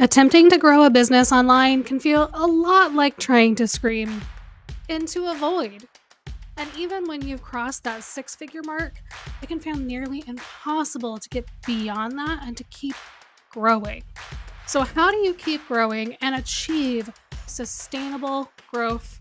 Attempting to grow a business online can feel a lot like trying to scream into a void. And even when you've crossed that six-figure mark, it can feel nearly impossible to get beyond that and to keep growing. So, how do you keep growing and achieve sustainable growth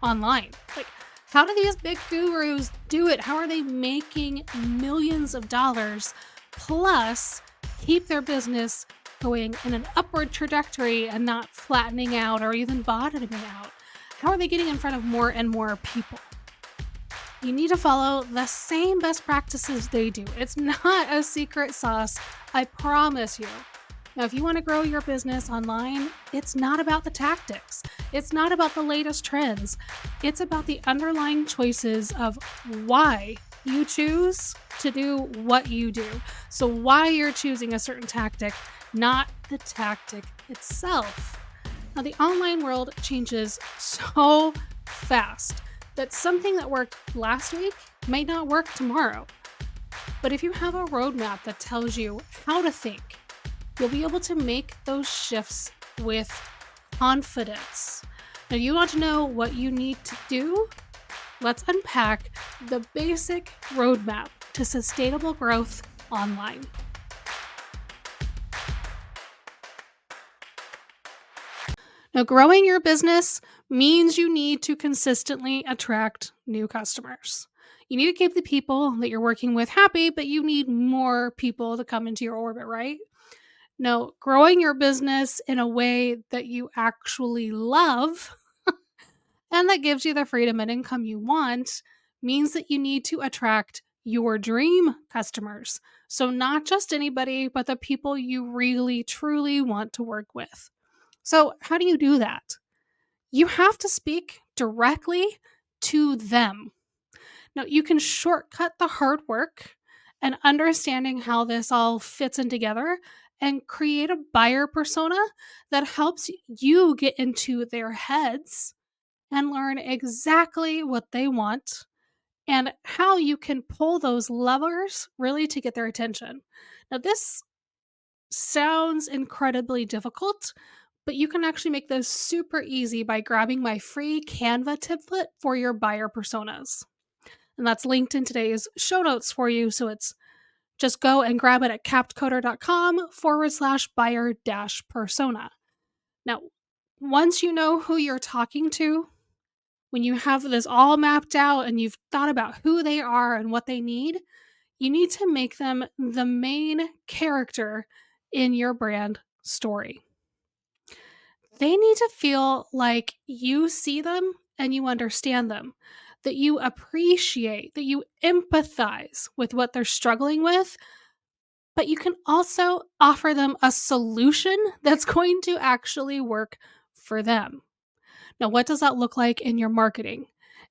online? Like, how do these big gurus do it? How are they making millions of dollars plus keep their business going in an upward trajectory and not flattening out or even bottoming out? How are they getting in front of more and more people? You need to follow the same best practices they do. It's not a secret sauce, I promise you. Now, if you want to grow your business online, it's not about the tactics. It's not about the latest trends. It's about the underlying choices of why you choose to do what you do. So, why you're choosing a certain tactic, not the tactic itself. Now, the online world changes so fast that something that worked last week might not work tomorrow. But if you have a roadmap that tells you how to think, you'll be able to make those shifts with confidence. Now, you want to know what you need to do? Let's unpack the basic roadmap to sustainable growth online. Now, growing your business means you need to consistently attract new customers. You need to keep the people that you're working with happy, but you need more people to come into your orbit, right? Now, growing your business in a way that you actually love and that gives you the freedom and income you want means that you need to attract your dream customers. So, not just anybody, but the people you really, truly want to work with. So, how do you do that? You have to speak directly to them. Now, you can shortcut the hard work and understanding how this all fits in together and create a buyer persona that helps you get into their heads and learn exactly what they want and how you can pull those levers really to get their attention. Now, this sounds incredibly difficult, but you can actually make this super easy by grabbing my free Canva template for your buyer personas. And that's linked in today's show notes for you. So it's just go and grab it at captcoder.com/buyer persona. Now, once you know who you're talking to, when you have this all mapped out and you've thought about who they are and what they need, you need to make them the main character in your brand story. They need to feel like you see them and you understand them, that you appreciate, that you empathize with what they're struggling with, but you can also offer them a solution that's going to actually work for them. Now, what does that look like in your marketing?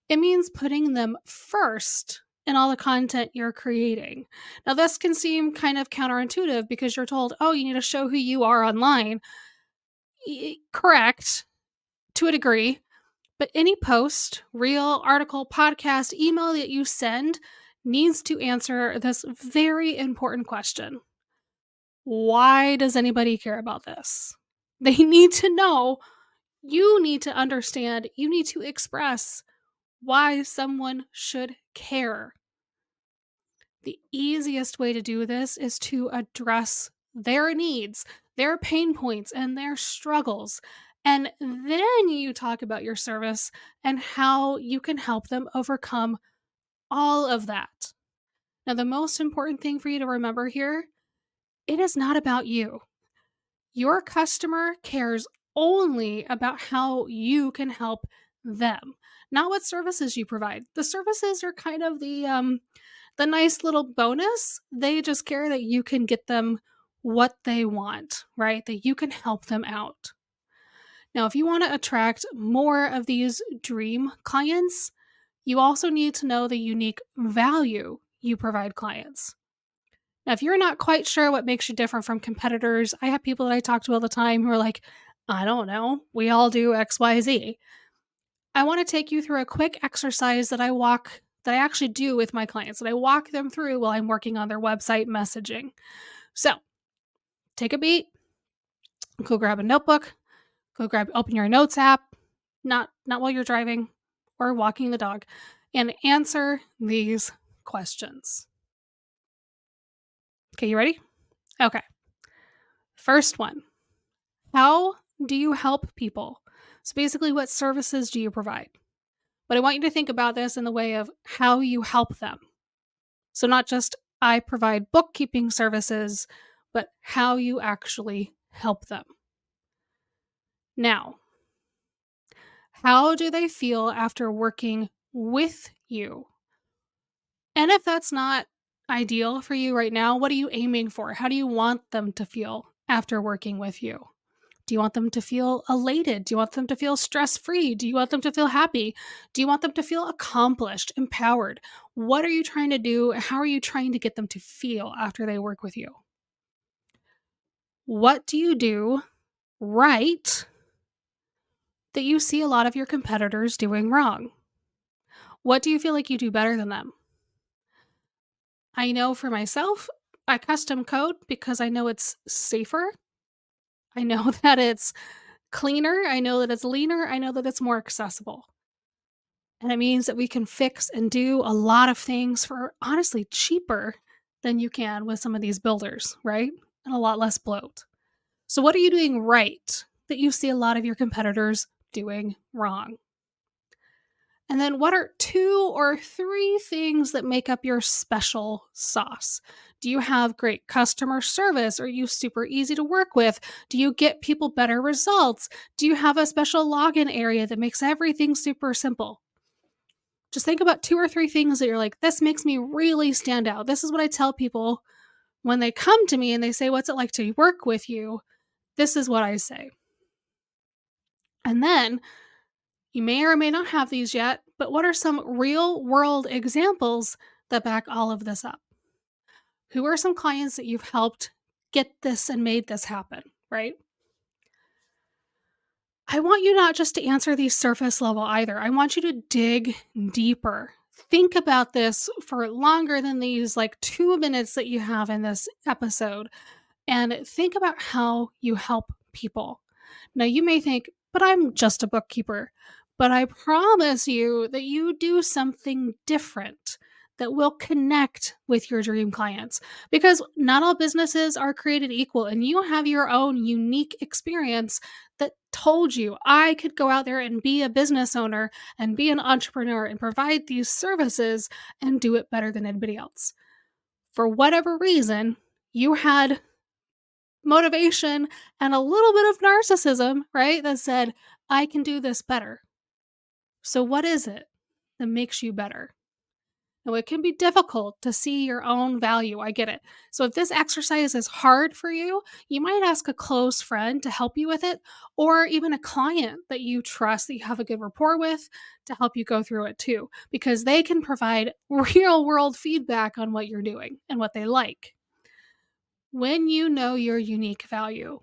It means putting them first in all the content you're creating. Now, this can seem kind of counterintuitive because you're told, oh, you need to show who you are online. Correct to a degree, but any post, reel, article, podcast, email that you send needs to answer this very important question. Why does anybody care about this? They need to know, you need to understand, you need to express why someone should care. The easiest way to do this is to address their needs, their pain points, and their struggles. And then you talk about your service and how you can help them overcome all of that. Now, the most important thing for you to remember here, it is not about you. Your customer cares only about how you can help them, not what services you provide. The services are kind of the nice little bonus. They just care that you can get them what they want, right? That you can help them out. Now, if you want to attract more of these dream clients, you also need to know the unique value you provide clients. Now, if you're not quite sure what makes you different from competitors, I have people that I talk to all the time who are like, I don't know, we all do XYZ. I want to take you through a quick exercise that I actually do with my clients, that I walk them through while I'm working on their website messaging. So take a beat, Go grab a notebook, open your notes app, not while you're driving or walking the dog, and answer these questions. Okay, you ready? Okay. First one. How do you help people? So basically, what services do you provide? But I want you to think about this in the way of how you help them. So not just I provide bookkeeping services, but how you actually help them. Now, how do they feel after working with you? And if that's not ideal for you right now, what are you aiming for? How do you want them to feel after working with you? Do you want them to feel elated? Do you want them to feel stress free? Do you want them to feel happy? Do you want them to feel accomplished, empowered? What are you trying to do? How are you trying to get them to feel after they work with you? What do you do right that you see a lot of your competitors doing wrong? What do you feel like you do better than them? I know for myself, I custom code because I know it's safer. I know that it's cleaner. I know that it's leaner. I know that it's more accessible. And it means that we can fix and do a lot of things for honestly cheaper than you can with some of these builders, right? And a lot less bloat. So, what are you doing right that you see a lot of your competitors doing wrong? And then, what are 2 or 3 things that make up your special sauce? Do you have great customer service? Are you super easy to work with? Do you get people better results? Do you have a special login area that makes everything super simple? Just think about 2 or 3 things that you're like, this makes me really stand out. This is what I tell people when they come to me and they say, what's it like to work with you? This is what I say. And then you may or may not have these yet, but what are some real world examples that back all of this up? Who are some clients that you've helped get this and made this happen, right? I want you not just to answer these surface level either. I want you to dig deeper. Think about this for longer than these like 2 minutes that you have in this episode and think about how you help people. Now, you may think, but I'm just a bookkeeper. But I promise you that you do something different that will connect with your dream clients because not all businesses are created equal and you have your own unique experience that told you I could go out there and be a business owner and be an entrepreneur and provide these services and do it better than anybody else. For whatever reason, you had motivation and a little bit of narcissism, right? That said, I can do this better. So, what is it that makes you better? Now, it can be difficult to see your own value. I get it. So, if this exercise is hard for you, you might ask a close friend to help you with it, or even a client that you trust, that you have a good rapport with, to help you go through it too, because they can provide real world feedback on what you're doing and what they like. When you know your unique value,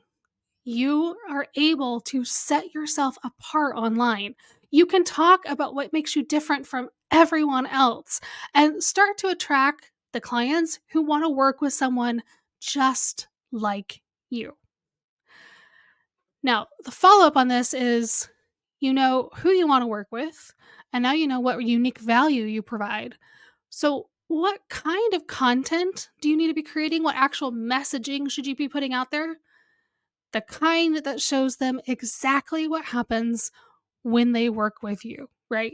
you are able to set yourself apart online. You can talk about what makes you different from everyone else and start to attract the clients who want to work with someone just like you. Now, the follow up on this is you know who you want to work with, and now you know what unique value you provide. So, what kind of content do you need to be creating? What actual messaging should you be putting out there? The kind that shows them exactly what happens when they work with you, right?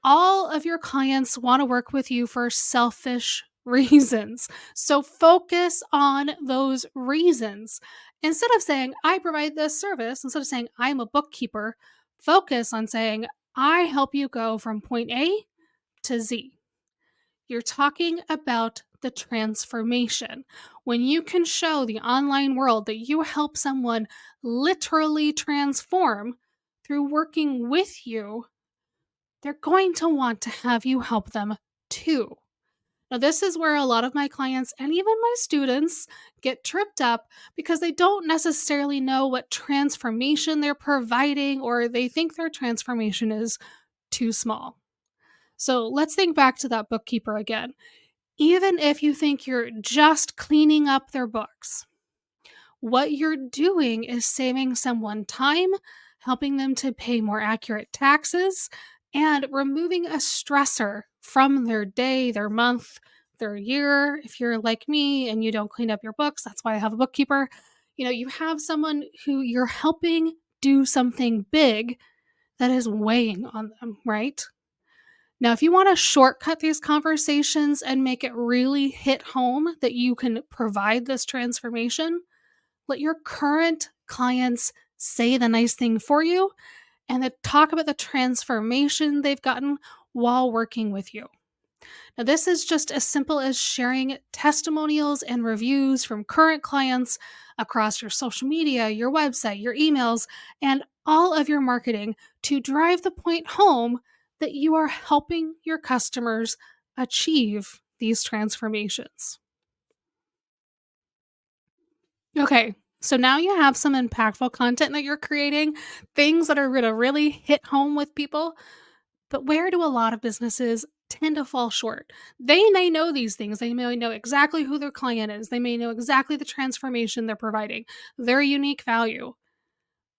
All of your clients want to work with you for selfish reasons. So focus on those reasons. Instead of saying, I provide this service, instead of saying, I'm a bookkeeper, focus on saying, I help you go from point A to Z. You're talking about the transformation. When you can show the online world that you help someone literally transform through working with you, they're going to want to have you help them too. Now, this is where a lot of my clients and even my students get tripped up because they don't necessarily know what transformation they're providing or they think their transformation is too small. So let's think back to that bookkeeper again. Even if you think you're just cleaning up their books, what you're doing is saving someone time, helping them to pay more accurate taxes, and removing a stressor from their day, their month, their year. If you're like me and you don't clean up your books, that's why I have a bookkeeper. You have someone who you're helping do something big that is weighing on them, right? Now, if you want to shortcut these conversations and make it really hit home that you can provide this transformation, let your current clients say the nice thing for you and then talk about the transformation they've gotten while working with you. Now, this is just as simple as sharing testimonials and reviews from current clients across your social media, your website, your emails, and all of your marketing to drive the point home that you are helping your customers achieve these transformations. Okay, so now you have some impactful content that you're creating, things that are going to really hit home with people. But where do a lot of businesses tend to fall short? They may know these things. They may know exactly who their client is. They may know exactly the transformation they're providing, their unique value,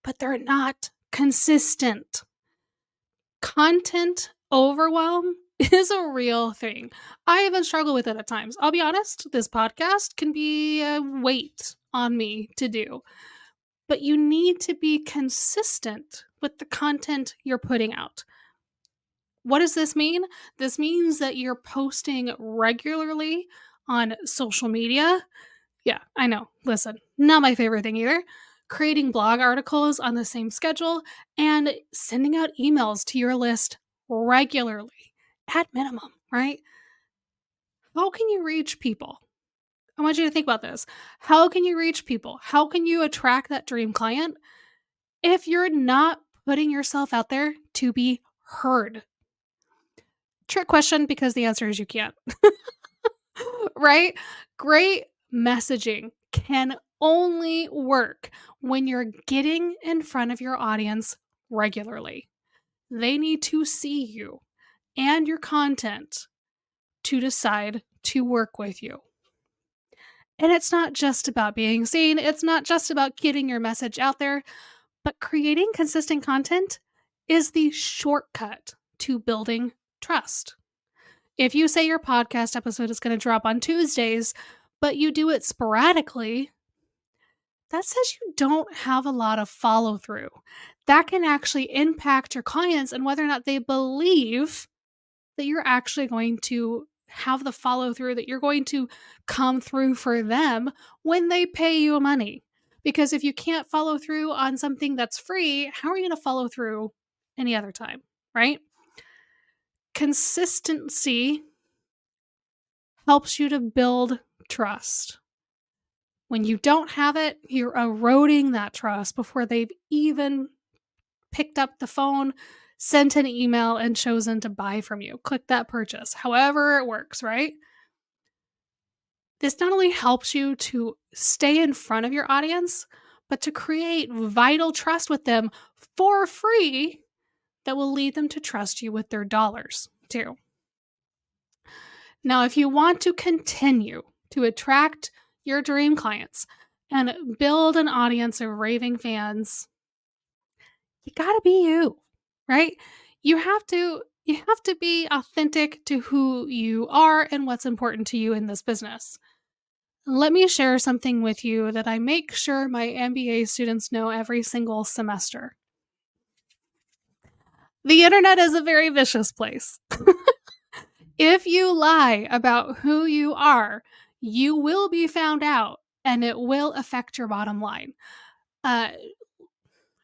but they're not consistent. Content overwhelm is a real thing. I even struggle with it at times. I'll be honest, this podcast can be a weight on me to do, but you need to be consistent with the content you're putting out. What does this mean? This means that you're posting regularly on social media. Yeah, I know. Listen, not my favorite thing either. Creating blog articles on the same schedule and sending out emails to your list regularly at minimum, right? How can you reach people? I want you to think about this. How can you reach people? How can you attract that dream client if you're not putting yourself out there to be heard? Trick question, because the answer is you can't. Right? Great messaging can only work when you're getting in front of your audience regularly. They need to see you and your content to decide to work with you. And it's not just about being seen, it's not just about getting your message out there, but creating consistent content is the shortcut to building trust. If you say your podcast episode is going to drop on Tuesdays, but you do it sporadically, that says you don't have a lot of follow through. That can actually impact your clients and whether or not they believe that you're actually going to have the follow through, that you're going to come through for them when they pay you money. Because if you can't follow through on something that's free, how are you going to follow through any other time, right? Consistency helps you to build trust. When you don't have it, you're eroding that trust before they've even picked up the phone, sent an email, and chosen to buy from you. Click that purchase, however it works, right? This not only helps you to stay in front of your audience, but to create vital trust with them for free that will lead them to trust you with their dollars too. Now, if you want to continue to attract your dream clients and build an audience of raving fans, you got to be you, right? You have to be authentic to who you are and what's important to you in this business. Let me share something with you that I make sure my MBA students know every single semester. The internet is a very vicious place. If you lie about who you are, you will be found out and it will affect your bottom line.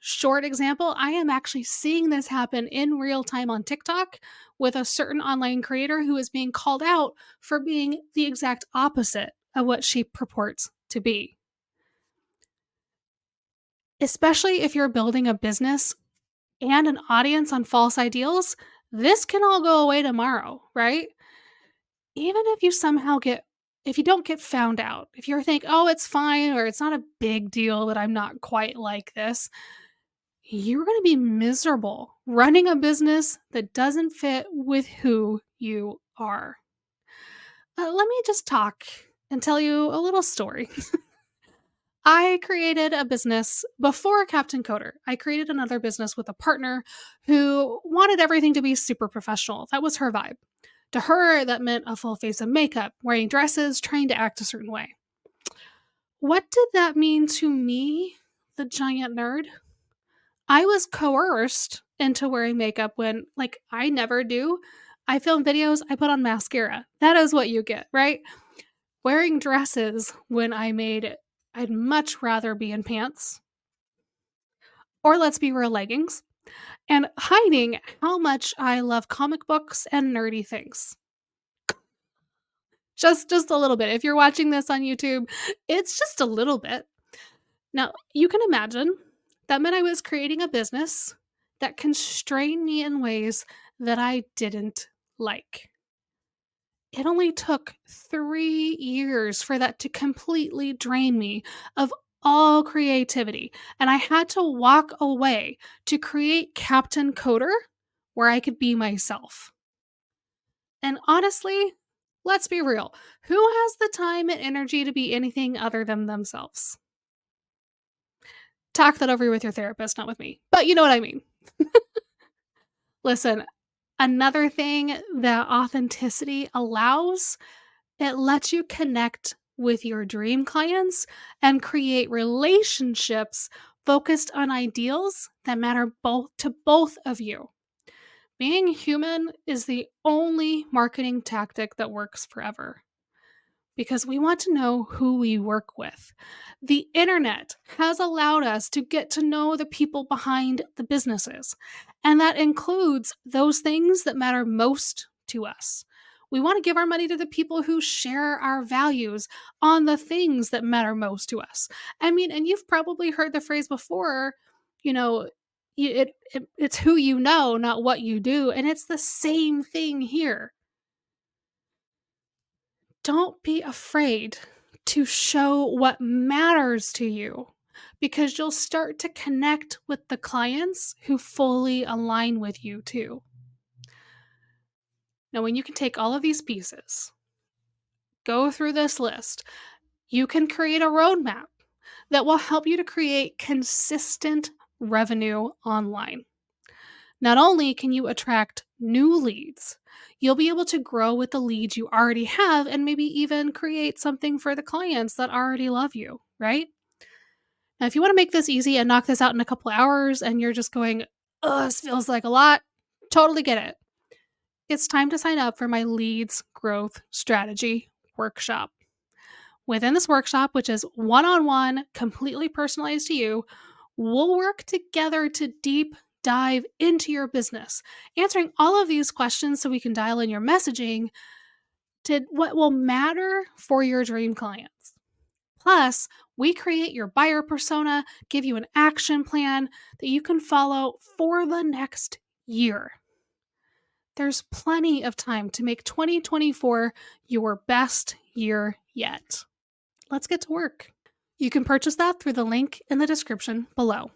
Short example, I am actually seeing this happen in real time on TikTok with a certain online creator who is being called out for being the exact opposite of what she purports to be. Especially if you're building a business and an audience on false ideals, this can all go away tomorrow, right? Even if if you don't get found out, if you think, oh, it's fine, or it's not a big deal that I'm not quite like this, you're going to be miserable running a business that doesn't fit with who you are. Let me just talk and tell you a little story. I created a business before Captain Coder. I created another business with a partner who wanted everything to be super professional. That was her vibe. To her, that meant a full face of makeup, wearing dresses, trying to act a certain way. What did that mean to me, the giant nerd? I was coerced into wearing makeup when, like, I never do. I film videos, I put on mascara. That is what you get, right? Wearing dresses when I'd much rather be in pants, or let's be real, leggings, and hiding how much I love comic books and nerdy things. Just a little bit. If you're watching this on YouTube, it's just a little bit. Now, you can imagine that meant I was creating a business that constrained me in ways that I didn't like. It only took 3 years for that to completely drain me of all creativity, and I had to walk away to create Captain Coder where I could be myself. And honestly, let's be real, who has the time and energy to be anything other than themselves? Talk that over with your therapist, not with me, but you know what I mean. Listen, another thing that authenticity allows, it lets you connect with your dream clients and create relationships focused on ideals that matter both of you. Being human is the only marketing tactic that works forever, because we want to know who we work with. The internet has allowed us to get to know the people behind the businesses, and that includes those things that matter most to us. We want to give our money to the people who share our values on the things that matter most to us. I mean, and you've probably heard the phrase before, you know, it's who you know, not what you do. And it's the same thing here. Don't be afraid to show what matters to you, because you'll start to connect with the clients who fully align with you too. Now, when you can take all of these pieces, go through this list, you can create a roadmap that will help you to create consistent revenue online. Not only can you attract new leads, you'll be able to grow with the leads you already have and maybe even create something for the clients that already love you, right? Now, if you want to make this easy and knock this out in a couple hours and you're just going, oh, this feels like a lot, totally get it. It's time to sign up for my Leads Growth Strategy workshop. Within this workshop, which is one-on-one, completely personalized to you, we'll work together to deep dive into your business, answering all of these questions so we can dial in your messaging to what will matter for your dream clients. Plus, we create your buyer persona, give you an action plan that you can follow for the next year. There's plenty of time to make 2024 your best year yet. Let's get to work. You can purchase that through the link in the description below.